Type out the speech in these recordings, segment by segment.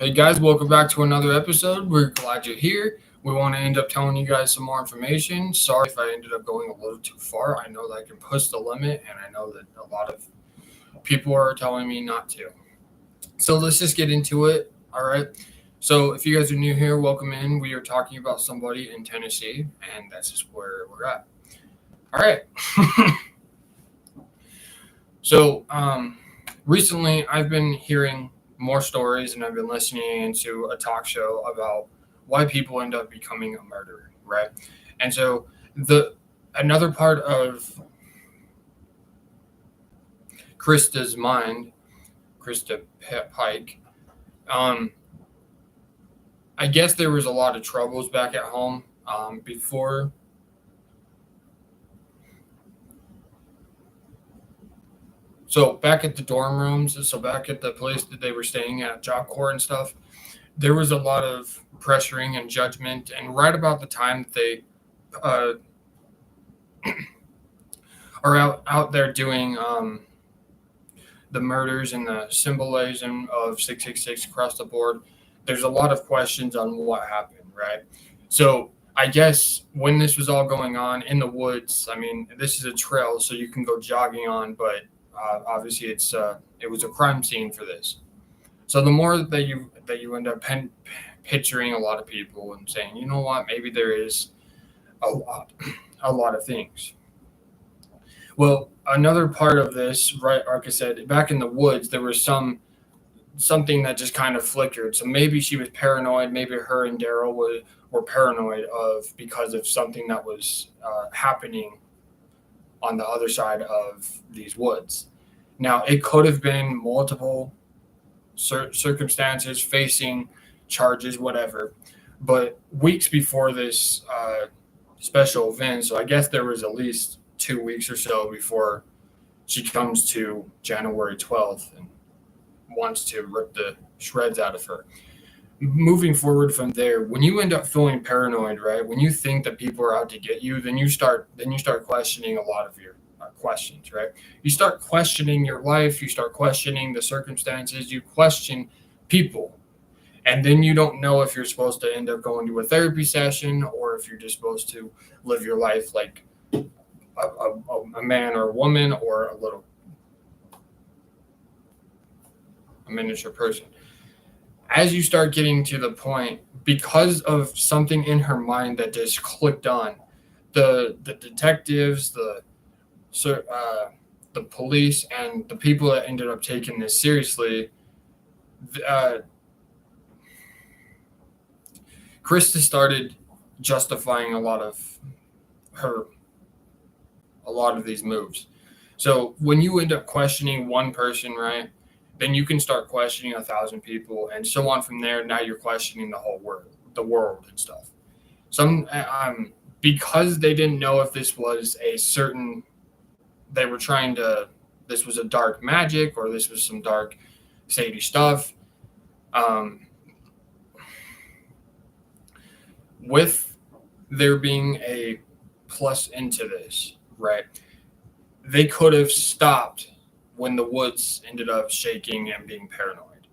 Hey guys, welcome back to another episode. We're glad you're here. We want to end up telling you guys some more information. Sorry if I ended up going a little too far. I know that I can push the limit, and I know that a lot of people are telling me not to. So let's just get into it. All right. So if you guys are new here, welcome in. We are talking about somebody in Tennessee, and that's just where we're at. All right. So recently, I've been hearing more stories, and I've been listening into a talk show about why people end up becoming a murderer, right? And so the another part of Christa's mind, Christa Pike, um, I guess there was a lot of troubles back at home before. So back at the dorm rooms, so back at the place that they were staying at, Job Corps and stuff, there was a lot of pressuring and judgment. And right about the time that they uh, are out there doing the murders and the symbolism of 666 across the board, there's a lot of questions on what happened, right? So I guess when this was all going on in the woods, I mean, this is a trail, so you can go jogging on, but obviously it was a crime scene for this. So the more that you end up picturing a lot of people and saying, you know what, maybe there is a lot, a lot of things. Well, another part of this, right, like I said, back in the woods, there was something that just kind of flickered. So maybe she was paranoid. Maybe her and Daryl were paranoid because of something that was happening on the other side of these woods. Now, it could have been multiple circumstances, facing charges, whatever. But weeks before this special event, so I guess there was at least 2 weeks or so before she comes to January 12th and wants to rip the shreds out of her. Moving forward from there, when you end up feeling paranoid, right? When you think that people are out to get you, then you start questioning a lot of your questions, right? You start questioning your life, you start questioning the circumstances, you question people. And then you don't know if you're supposed to end up going to a therapy session or if you're just supposed to live your life like a man or a woman or a miniature person. As you start getting to the point, because of something in her mind that just clicked on, the detectives, the police, and the people that ended up taking this seriously, uh, Krista started justifying her a lot of these moves. So when you end up questioning one person, right, then you can start questioning 1,000 people, and so on from there. Now you're questioning the world and stuff. Some because they didn't know if this was a certain, they were trying to, this was a dark magic or this was some dark, shady stuff. With there being a plus into this, right? They could have stopped when the woods ended up shaking and being paranoid,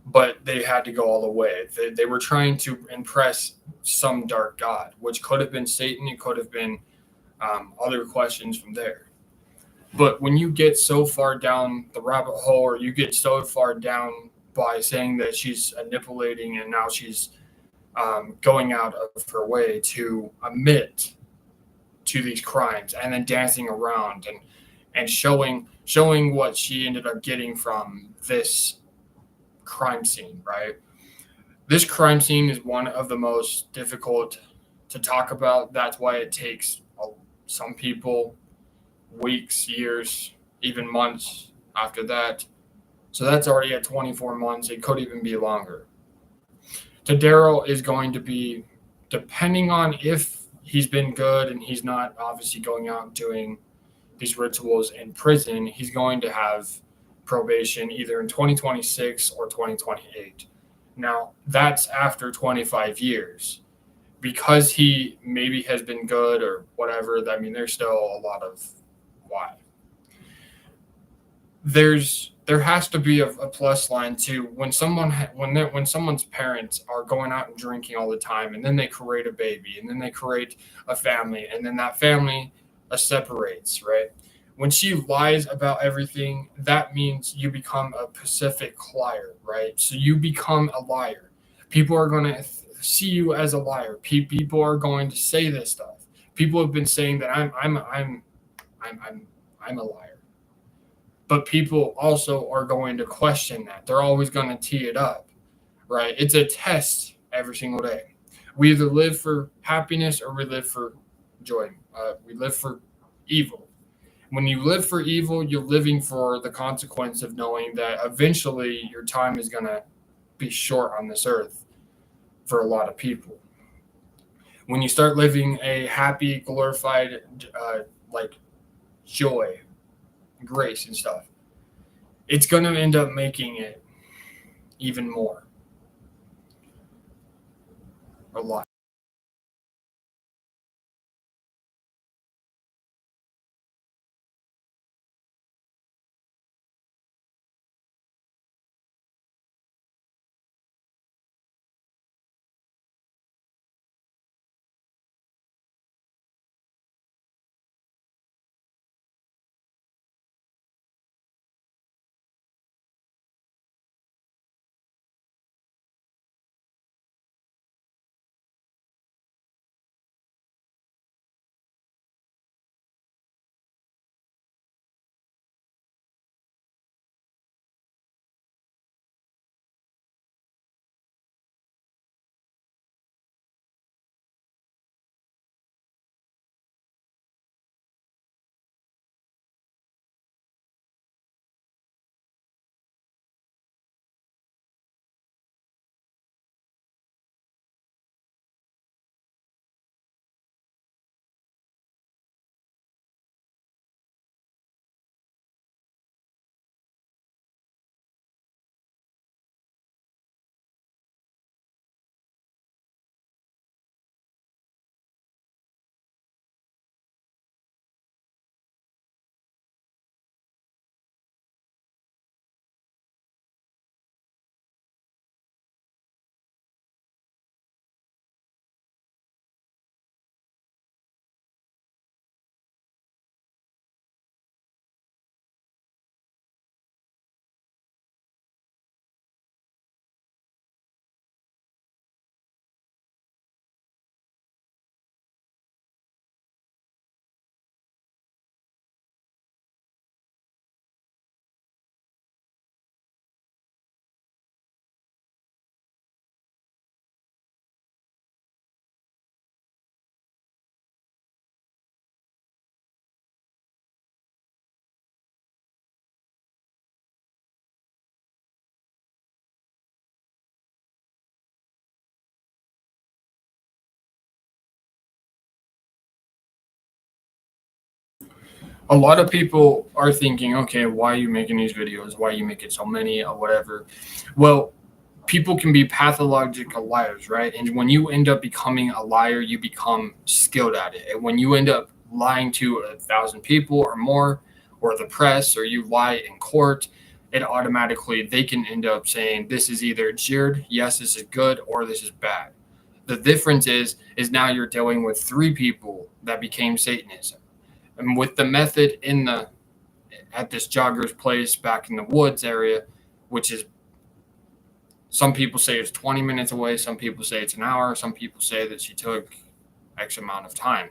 but they had to go all the way. They were trying to impress some dark god, which could have been Satan. It could have been other questions from there. But when you get so far down the rabbit hole, or you get so far down by saying that she's manipulating and now she's going out of her way to admit to these crimes and then dancing around and showing what she ended up getting from this crime scene, right? This crime scene is one of the most difficult to talk about. That's why it takes some people weeks, years, even months after that. So that's already at 24 months. It could even be longer. To Daryl is going to be, depending on if he's been good and he's not obviously going out doing these rituals in prison, he's going to have probation either in 2026 or 2028. Now, that's after 25 years. Because he maybe has been good or whatever, I mean, there's still a lot of why. there has to be a plus line to when someone's parents are going out and drinking all the time, and then they create a baby, and then they create a family, and then that family separates, right? When she lies about everything, that means you become a Pacific liar, right? So you become a liar. People are going to see you as a liar. People are going to say this stuff. People have been saying that I'm a liar. But people also are going to question that. They're always going to tee it up, right? It's a test every single day. We either live for happiness or we live for joy. We live for evil. When you live for evil, you're living for the consequence of knowing that eventually your time is going to be short on this earth for a lot of people. When you start living a happy, glorified, like joy, grace and stuff, it's going to end up making it even more. A lot. A lot of people are thinking, okay, why are you making these videos? Why are you making so many or whatever? Well, people can be pathological liars, right? And when you end up becoming a liar, you become skilled at it. And when you end up lying to 1,000 people or more, or the press, or you lie in court, it automatically, they can end up saying this is either jeered, yes, this is good, or this is bad. The difference is now you're dealing with three people that became Satanism. And with the method at this jogger's place back in the woods area, which is, some people say it's 20 minutes away, some people say it's an hour, some people say that she took X amount of time.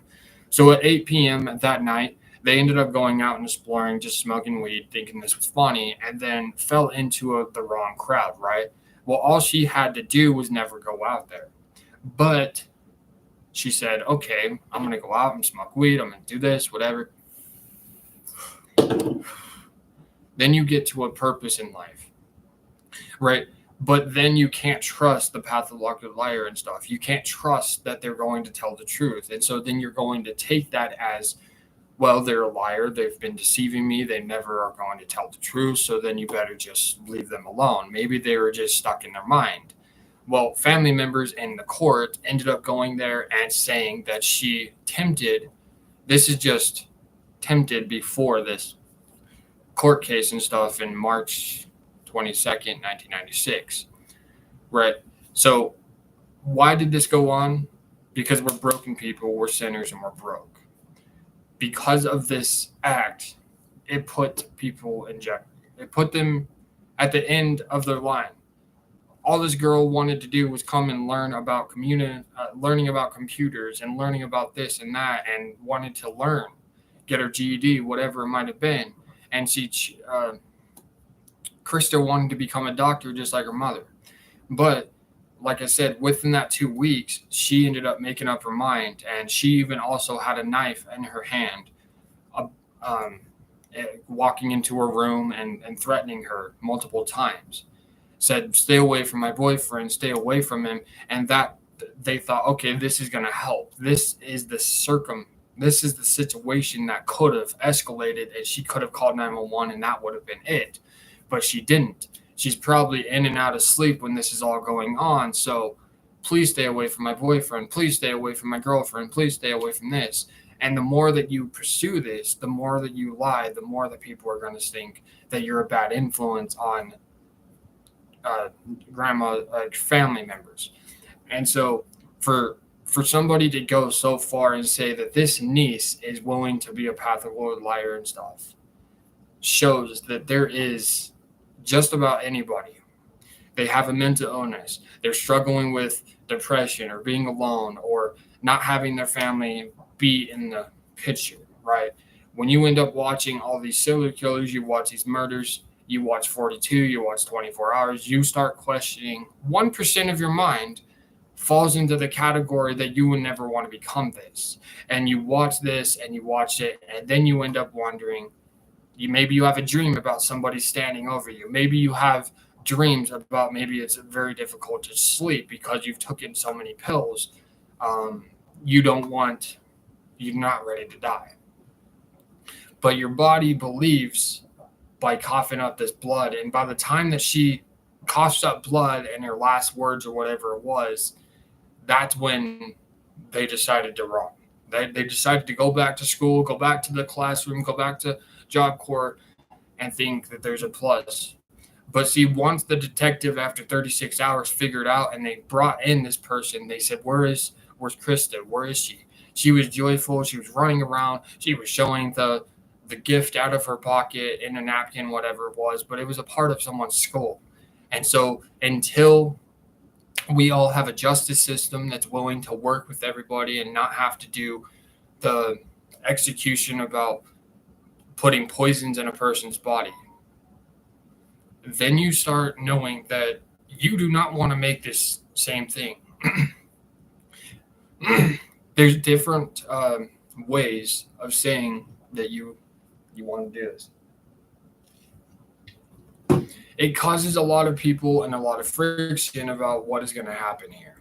So at 8 p.m. that night, they ended up going out and exploring, just smoking weed, thinking this was funny, and then fell into the wrong crowd, right? Well, all she had to do was never go out there. But she said, okay, I'm going to go out and smoke weed. I'm going to do this, whatever. Then you get to a purpose in life, right? But then you can't trust the pathological liar and stuff. You can't trust that they're going to tell the truth. And so then you're going to take that as, well, they're a liar. They've been deceiving me. They never are going to tell the truth. So then you better just leave them alone. Maybe they were just stuck in their mind. Well, family members in the court ended up going there and saying that she tempted, this is just tempted before this court case and stuff in March 22nd, 1996. Right. So why did this go on? Because we're broken people, we're sinners, and we're broke. Because of this act, it put people in jeopardy. It put them at the end of their line. All this girl wanted to do was come and learn about learning about computers and learning about this and that, and wanted to learn, get her GED, whatever it might have been. And Christa wanted to become a doctor just like her mother. But like I said, within that 2 weeks, she ended up making up her mind, and she even also had a knife in her hand, um, walking into her room and threatening her multiple times. Said, "Stay away from my boyfriend, stay away from him," and that they thought, okay, this is going to help. This is the situation that could have escalated, and she could have called 911, and that would have been it. But she didn't. She's probably in and out of sleep when this is all going on. So please stay away from my boyfriend. Please stay away from my girlfriend. Please stay away from this. And the more that you pursue this, the more that you lie, the more that people are going to think that you're a bad influence on family members. And so for somebody to go so far and say that this niece is willing to be a pathological liar and stuff shows that there is just about anybody. They have a mental illness. They're struggling with depression or being alone or not having their family be in the picture, right? When you end up watching all these serial killers, you watch these murders, you watch 42, you watch 24 hours, you start questioning 1% of your mind falls into the category that you would never want to become this. And you watch this and you watch it, and then you end up wondering, maybe you have a dream about somebody standing over you. Maybe you have dreams about maybe it's very difficult to sleep because you've taken so many pills. You're not ready to die. But your body believes by coughing up this blood. And by the time that she coughs up blood in her last words or whatever it was, that's when they decided to run. They decided to go back to school, go back to the classroom, go back to Job Corps, and think that there's a plus. But see, once the detective, after 36 hours, figured out and they brought in this person, they said, where's Christa? Where is she? She was joyful. She was running around. She was showing the gift out of her pocket in a napkin, whatever it was, but it was a part of someone's skull. And so until we all have a justice system that's willing to work with everybody and not have to do the execution about putting poisons in a person's body, then you start knowing that you do not want to make this same thing. There's different ways of saying that you want to do this. It causes a lot of people and a lot of friction about what is going to happen here.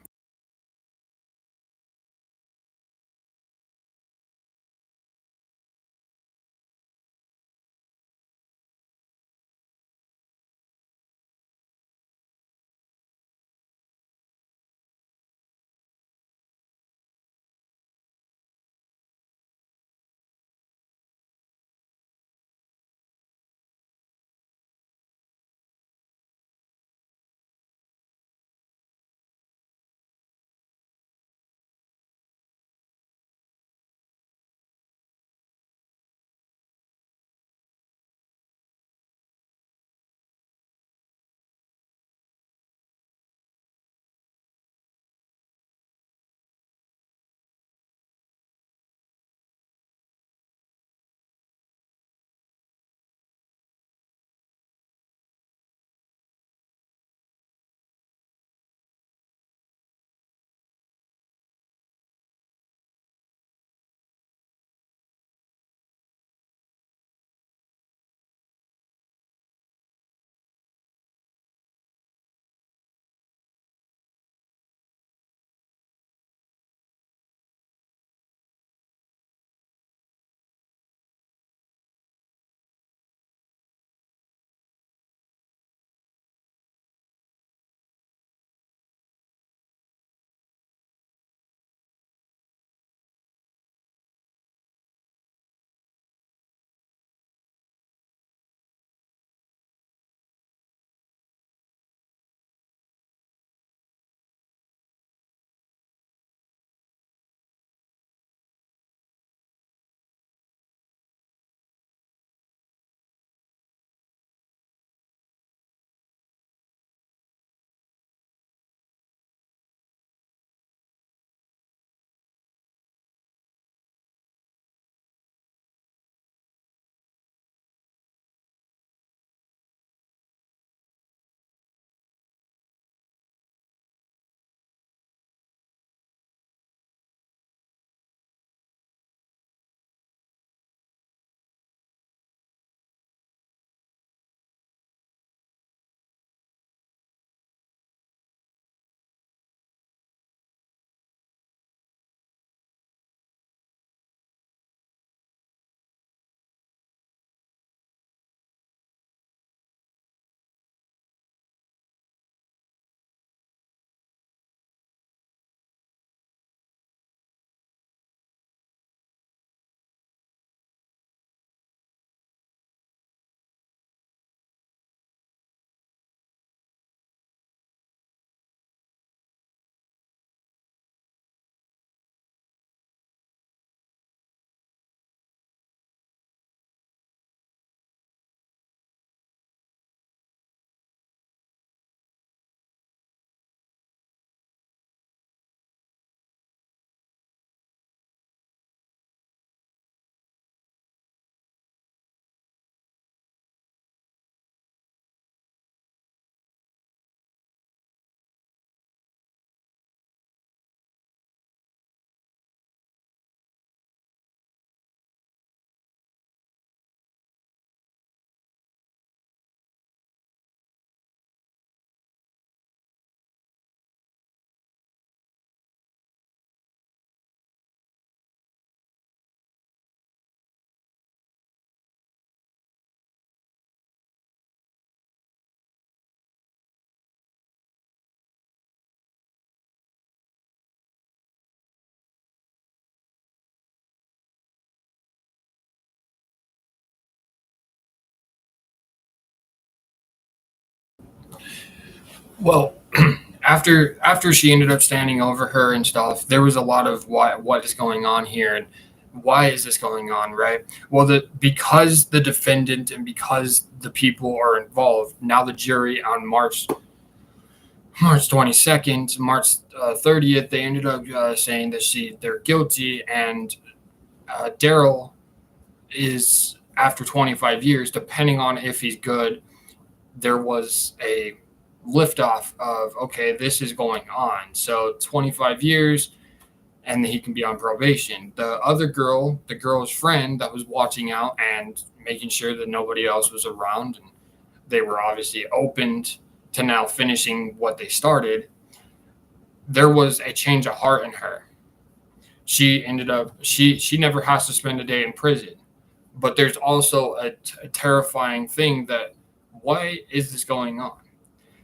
Well, after she ended up standing over her and stuff, there was a lot of what is going on here and why is this going on, right? Well, because the defendant and because the people are involved, now the jury on March 22nd, March 30th, they ended up saying that they're guilty, and Daryl is after 25 years, depending on if he's good, there was a liftoff of okay, this is going on. So 25 years, and he can be on probation. The other girl, the girl's friend that was watching out and making sure that nobody else was around, and they were obviously opened to now finishing what they started. There was a change of heart in her. She ended up she never has to spend a day in prison, but there's also a terrifying thing that why is this going on?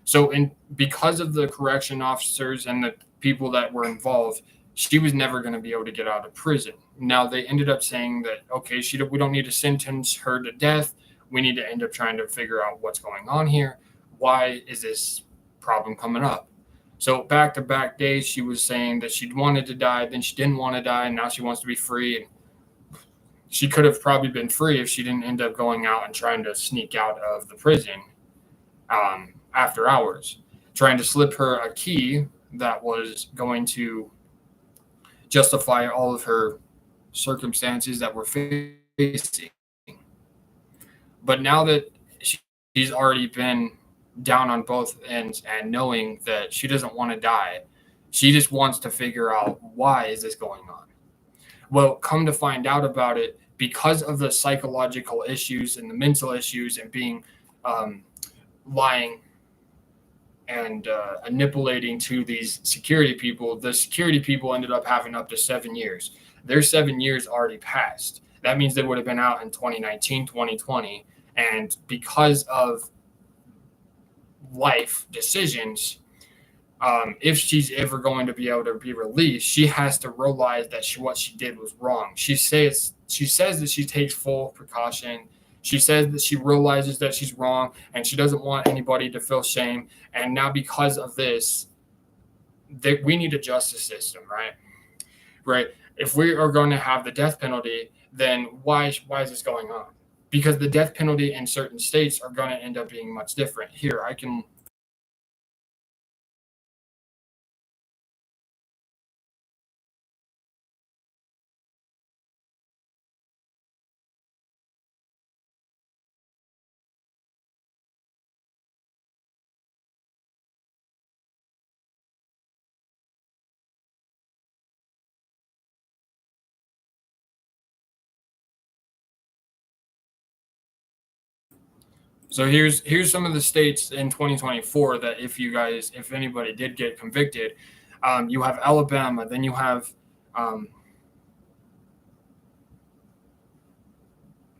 So, because of the correction officers and the people that were involved, she was never going to be able to get out of prison. Now they ended up saying that okay, we don't need to sentence her to death. We need to end up trying to figure out what's going on here. Why is this problem coming up? So back to back days, she was saying that she wanted to die, then she didn't want to die, and now she wants to be free. And she could have probably been free if she didn't end up going out and trying to sneak out of the prison after hours, trying to slip her a key that was going to justify all of her circumstances that we're facing. But now that she's already been down on both ends and knowing that she doesn't want to die, she just wants to figure out why is this going on. Well, come to find out about it, because of the psychological issues and the mental issues and being lying and manipulating to these security people, the security people ended up having up to 7 years. Their 7 years already passed. That means they would have been out in 2019, 2020. And because of life decisions, if she's ever going to be able to be released, she has to realize that what she did was wrong. She says that she takes full precaution. She says that she realizes that she's wrong and she doesn't want anybody to feel shame. And now because of this, we need a justice system, right? Right. If we are going to have the death penalty, then why is this going on? Because the death penalty in certain states are going to end up being much different. Here, I can. So here's some of the states in 2024 that if anybody did get convicted, you have Alabama, then you have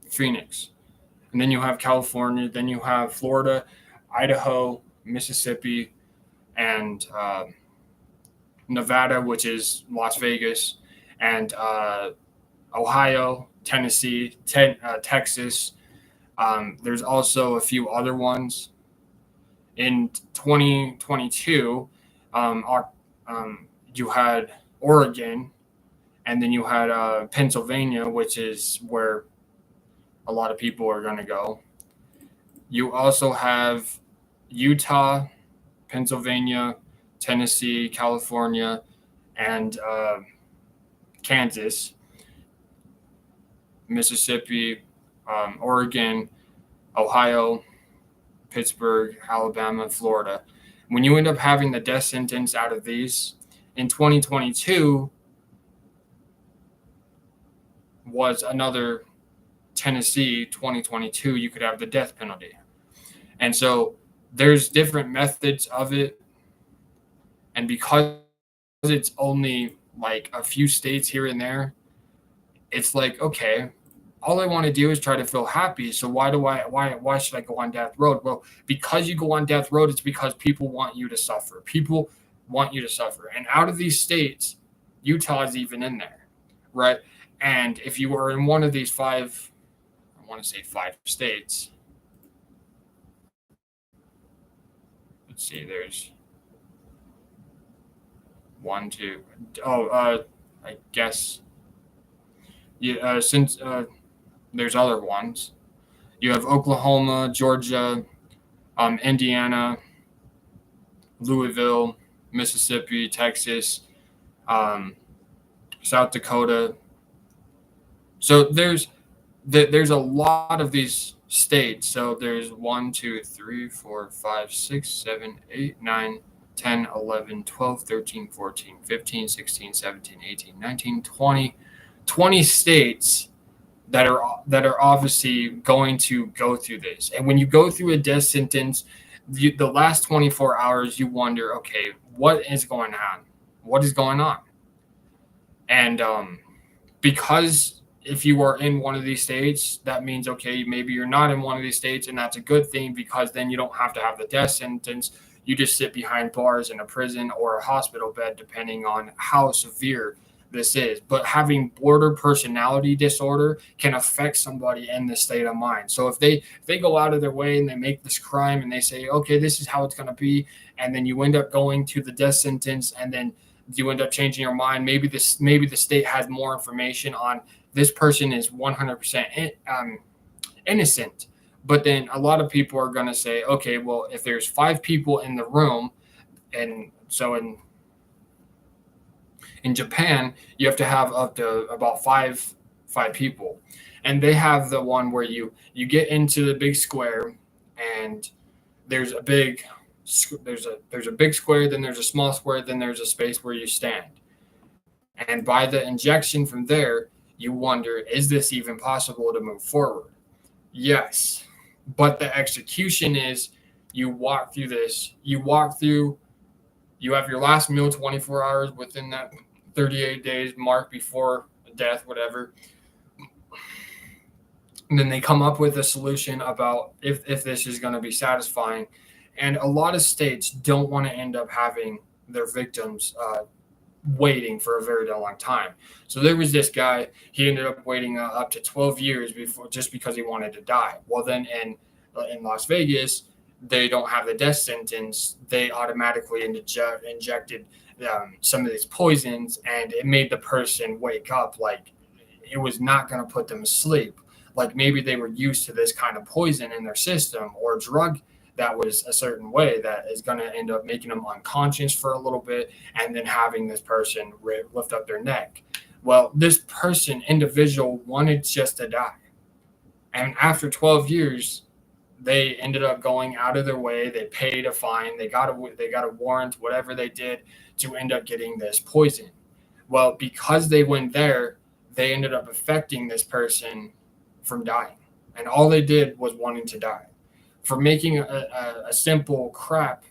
Phoenix, and then you have California, then you have Florida, Idaho, Mississippi, and Nevada, which is Las Vegas, and Ohio, Tennessee, Texas. There's also a few other ones. In 2022, you had Oregon, and then you had Pennsylvania, which is where a lot of people are going to go. You also have Utah, Pennsylvania, Tennessee, California, and Kansas, Mississippi, Oregon, Ohio, Pittsburgh, Alabama, Florida. When you end up having the death sentence out of these, in 2022 was another Tennessee 2022, you could have the death penalty. And so there's different methods of it. And because it's only like a few states here and there, it's like, okay, all I want to do is try to feel happy. So why should I go on death road? Well, because you go on death road, it's because people want you to suffer. People want you to suffer. And out of these states, Utah is even in there, right? And if you were in one of these five states, let's see, there's one, two. I guess, yeah, since there's other ones. You have Oklahoma, Georgia, Indiana, Louisville, Mississippi, Texas, um, South Dakota. So there's a lot of these states. So there's 1, 2, 3, 4, 5, 6, 7, 8, 9, 10, 11, 12, 13, 14, 15, 16, 17, 18, 19, 20, 20 states that are obviously going to go through this. And when you go through a death sentence, the last 24 hours, you wonder, okay, what is going on? What is going on? And because if you are in one of these states, that means, okay, maybe you're not in one of these states, and that's a good thing because then you don't have to have the death sentence. You just sit behind bars in a prison or a hospital bed, depending on how severe this is. But having border personality disorder can affect somebody in this state of mind. So if they go out of their way and they make this crime and they say, okay, this is how it's going to be, and then you end up going to the death sentence, and then you end up changing your mind. Maybe the state has more information on this person is 100% innocent. But then a lot of people are going to say, okay, well, if there's 5 people in the room, and so in Japan, you have to have up to about five people, and they have the one where you get into the big square, and there's a big square, then there's a small square, then there's a space where you stand, and by the injection from there, you wonder, is this even possible to move forward? Yes, but the execution is you walk through this. You have your last meal 24 hours within that 38 days mark before death, whatever. And then they come up with a solution about if this is going to be satisfying. And a lot of states don't want to end up having their victims waiting for a very long time. So there was this guy, he ended up waiting up to 12 years before, just because he wanted to die. Well, then in Las Vegas, they don't have the death sentence. They automatically injected some of these poisons, and it made the person wake up like it was not going to put them to sleep. Like maybe they were used to this kind of poison in their system or drug that was a certain way that is going to end up making them unconscious for a little bit, and then having this person lift up their neck. Well, this individual wanted just to die. And after 12 years, they ended up going out of their way. They paid a fine. They got a warrant, whatever they did, to end up getting this poison. Well, because they went there, they ended up affecting this person from dying. And all they did was wanting to die. For making a simple crap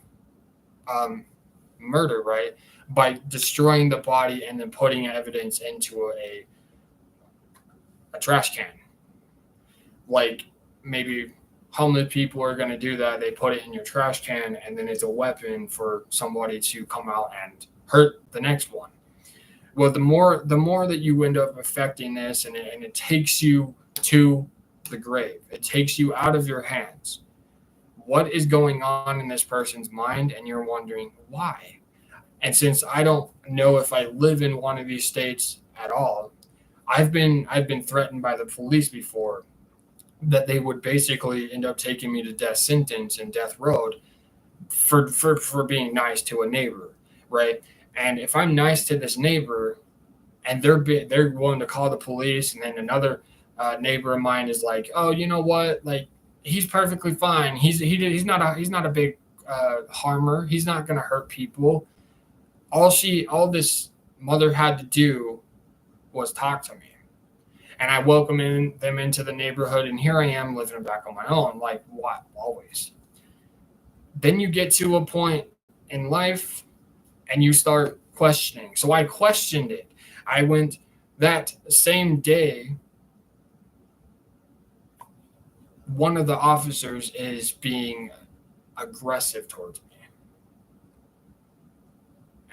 murder, right? By destroying the body and then putting evidence into a trash can. Like maybe homeless people are going to do that. They put it in your trash can, and then it's a weapon for somebody to come out and hurt the next one. Well, the more that you end up affecting this, and it takes you to the grave. It takes you out of your hands. What is going on in this person's mind? And you're wondering why. And since I don't know if I live in one of these states at all, I've been threatened by the police before that they would basically end up taking me to death sentence and death road for being nice to a neighbor, right? And if I'm nice to this neighbor, and they're willing to call the police, and then another neighbor of mine is like, oh, you know what, like he's perfectly fine. He's not a big harmer. He's not going to hurt people. All this mother had to do was talk to me. And I welcome them into the neighborhood, and here I am living back on my own, like what? Always. Then you get to a point in life and you start questioning. So I questioned it. I went that same day. One of the officers is being aggressive towards me.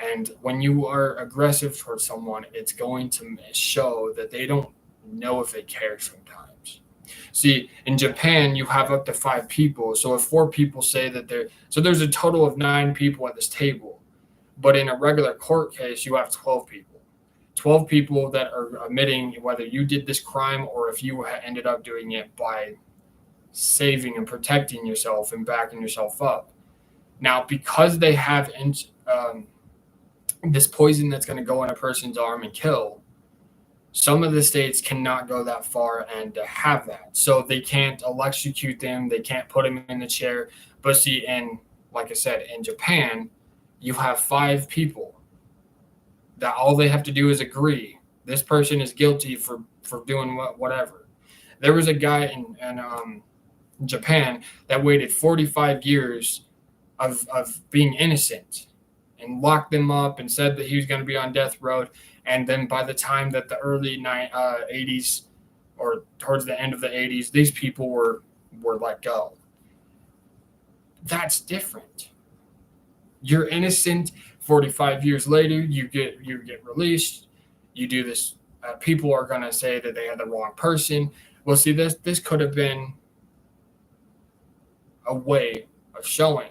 And when you are aggressive towards someone, it's going to show that they don't know if they care sometimes. See, in Japan, you have up to 5 people. So if 4 people say that there's a total of 9 people at this table. But in a regular court case, you have 12 people. 12 people that are admitting whether you did this crime or if you ended up doing it by saving and protecting yourself and backing yourself up. Now, because they have this poison that's going to go in a person's arm and kill, some of the states cannot go that far and have that. So they can't electrocute them. They can't put them in the chair. But see, like I said, in Japan, you have 5 people that all they have to do is agree. This person is guilty for doing whatever. There was a guy in Japan that waited 45 years of being innocent and locked them up and said that he was going to be on death row. And then by the time that the early 80s or towards the end of the 80s, these people were let go. That's different. You're innocent. 45 years later, you get released. You do this. People are going to say that they had the wrong person. Well, see, this could have been a way of showing.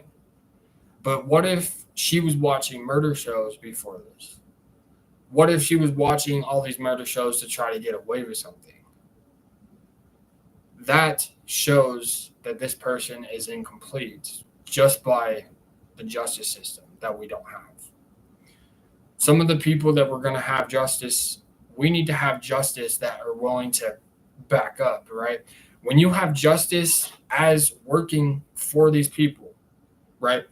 But what if she was watching murder shows before this? What if she was watching all these murder shows to try to get away with something? That shows that this person is incomplete just by the justice system that we don't have. Some of the people that we're going to have justice, we need to have justice that are willing to back up, right? When you have justice as working for these people, right?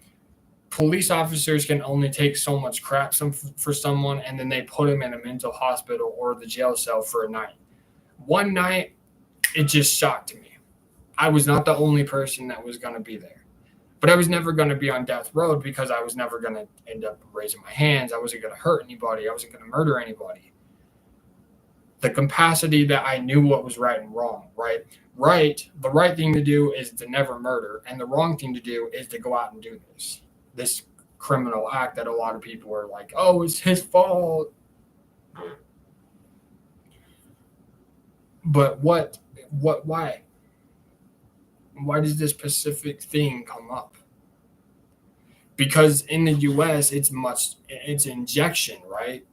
Police officers can only take so much crap for someone, and then they put them in a mental hospital or the jail cell for a night. One night, it just shocked me. I was not the only person that was going to be there. But I was never going to be on death row because I was never going to end up raising my hands. I wasn't going to hurt anybody. I wasn't going to murder anybody. The capacity that I knew what was right and wrong, right? The right thing to do is to never murder, and the wrong thing to do is to go out and do this criminal act that a lot of people are like, oh, it's his fault. But why? Why does this specific thing come up? Because in the US, it's injection, right?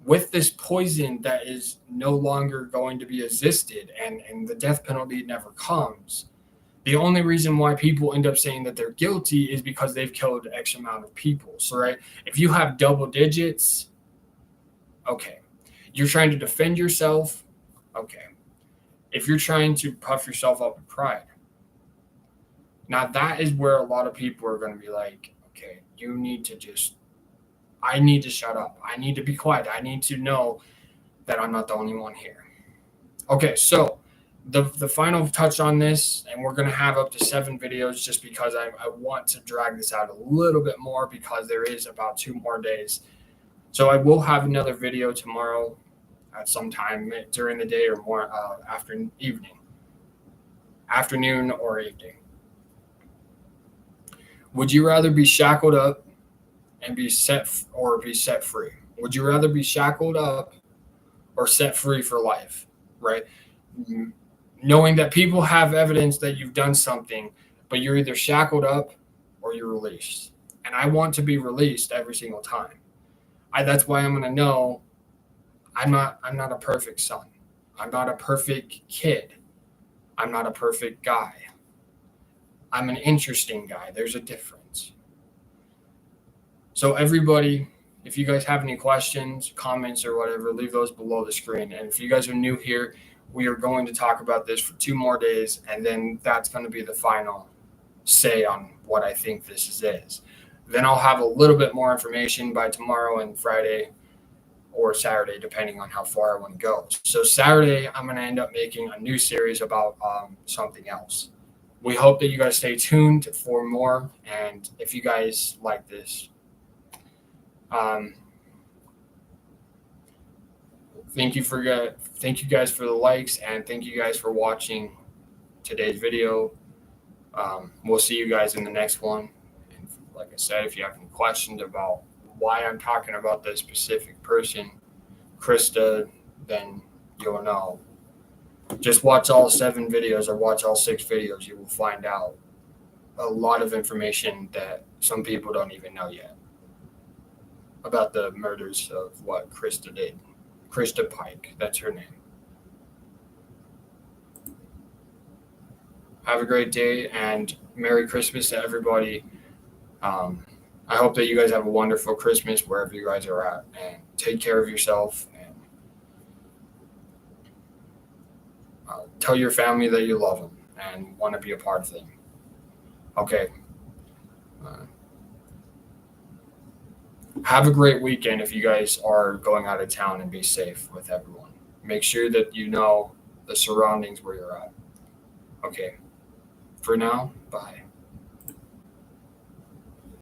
With this poison that is no longer going to be assisted and the death penalty never comes. The only reason why people end up saying that they're guilty is because they've killed X amount of people. So, right, if you have double digits, okay. You're trying to defend yourself, okay. If you're trying to puff yourself up with pride, now that is where a lot of people are going to be like, okay, I need to shut up. I need to be quiet. I need to know that I'm not the only one here. Okay, so the final touch on this, and we're going to have up to 7 videos just because I want to drag this out a little bit more because there is about 2 more days. So I will have another video tomorrow at some time during the day or more afternoon or evening. Would you rather be shackled up and be set free? Would you rather be shackled up or set free for life, right? Knowing that people have evidence that you've done something, but you're either shackled up or you're released. And I want to be released every single time. That's why I'm going to know I'm not a perfect son. I'm not a perfect kid. I'm not a perfect guy. I'm an interesting guy. There's a difference. So everybody, if you guys have any questions, comments, or whatever, leave those below the screen. And if you guys are new here, we are going to talk about this for 2 more days, and then that's going to be the final say on what I think this is. Then I'll have a little bit more information by tomorrow and Friday or Saturday, depending on how far I want to go. So Saturday, I'm going to end up making a new series about something else. We hope that you guys stay tuned for more, and if you guys like this, thank you guys for the likes, and thank you guys for watching today's video. We'll see you guys in the next one. And like I said, if you have any questions about why I'm talking about this specific person, Christa, then you'll know. Just watch all 7 videos or watch all 6 videos. You will find out a lot of information that some people don't even know yet about the murders of what Christa did. Christa Pike, that's her name. Have a great day and Merry Christmas to everybody. I hope that you guys have a wonderful Christmas wherever you guys are at, and take care of yourself, and tell your family that you love them and want to be a part of them. Okay. Have a great weekend if you guys are going out of town, and be safe with everyone. Make sure that you know the surroundings where you're at. Okay. For now, bye.